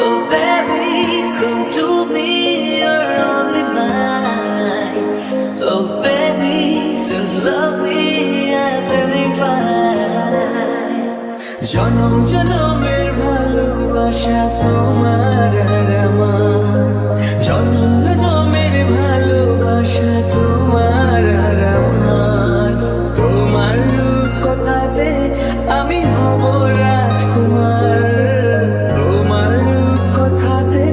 Oh baby, come to me, you're only mine. Oh baby, since love me, I'm feeling fine. জনম জনমের ভালোবাসা তোমার আর আমার, জনম জনমের ভালোবাসা তোমার আর আমার। তোমার রূপ কথাতে আমি হব রাজকুমার, তোমার রূপ কথাতে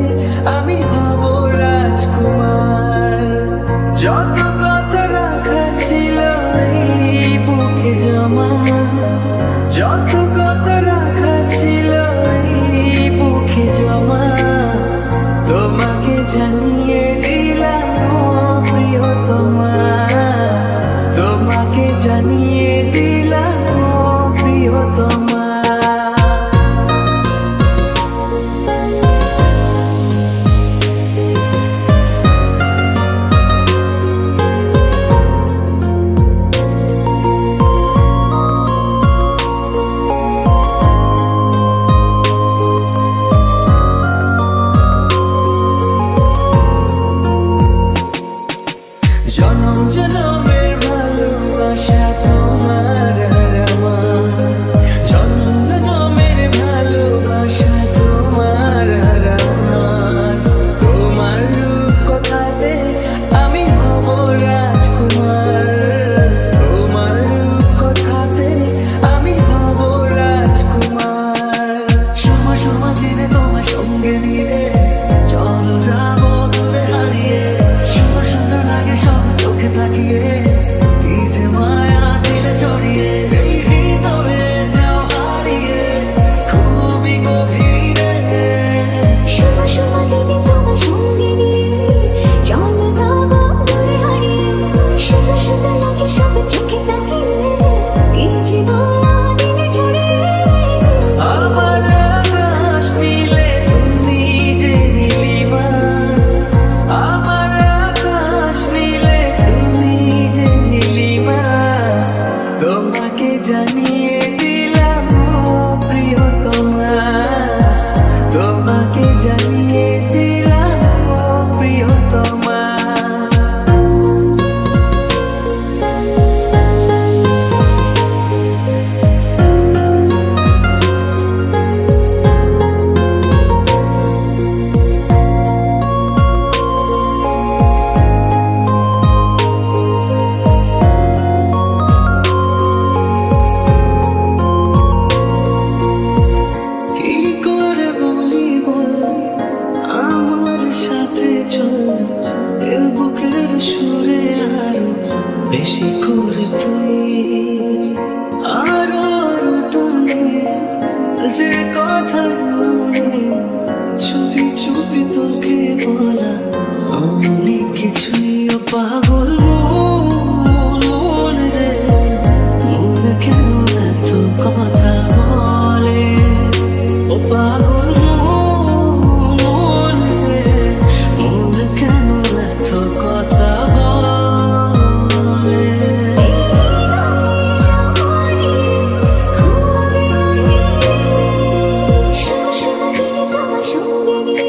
আমি হব রাজকুমার। যত কথা রাখা ছিল এই বুকে জমা, যত কথা রাখা ছিল এই বুকে জমা, তোমাকে জানিয়ে দিলাম ও প্রিয়তমা, তোমাকে জানিয়ে দিলাম ও প্রিয়তমা। জনম জনমের ভালোবাসা তোমার আর আমার, জনম জনমের ভালোবাসা তোমার আর আমার। তোমার রূপ কথাতে আমি হব রাজকুমার, তোমার রূপ কথাতে আমি হব রাজকুমার। সময় সময় দিনে তোমার সঙ্গে নিয়ে চলো যাবো দূরে হারিয়ে, সুন্দর সুন্দর লাগে সব চোখে তাকিয়ে, কি যে মায়া দিলে ছড়িয়ে, এই হৃদয়ে যাও হারিয়ে খুবই গভীরে। সময় সময় দিনে তোমার সঙ্গে নিয়ে চলো যাবো দূরে হারিয়ে, সুন্দর সুন্দর লাগে সব চোখে তাকিয়ে, কি যে মায়া দিলে ছড়িয়ে। আমার আকাশ নীলে তুমি যে নীলিমা, আমার আকাশ নীলে তুমি যে নীলিমা, তোমাকে জানিয়ে দিলাম ও প্রিয়তমা, তোমাকে জানিয়ে দিলাম ও প্রিয়তমা। কি করে বলি বল, আমার সাথে চল, এ বুকের সুরে আরো বেশি করে তুই, আরো আরো টানে যে কথা মনে, চুপি চুপি তোকে বলা অনেক কিছুই। ও পাগল মন রে, মন কেন এত কথা বলে, ও পাগল মন রে, মন কেন এত কথা বলে। সময় সময় দিনে তোমার সঙ্গে নিয়ে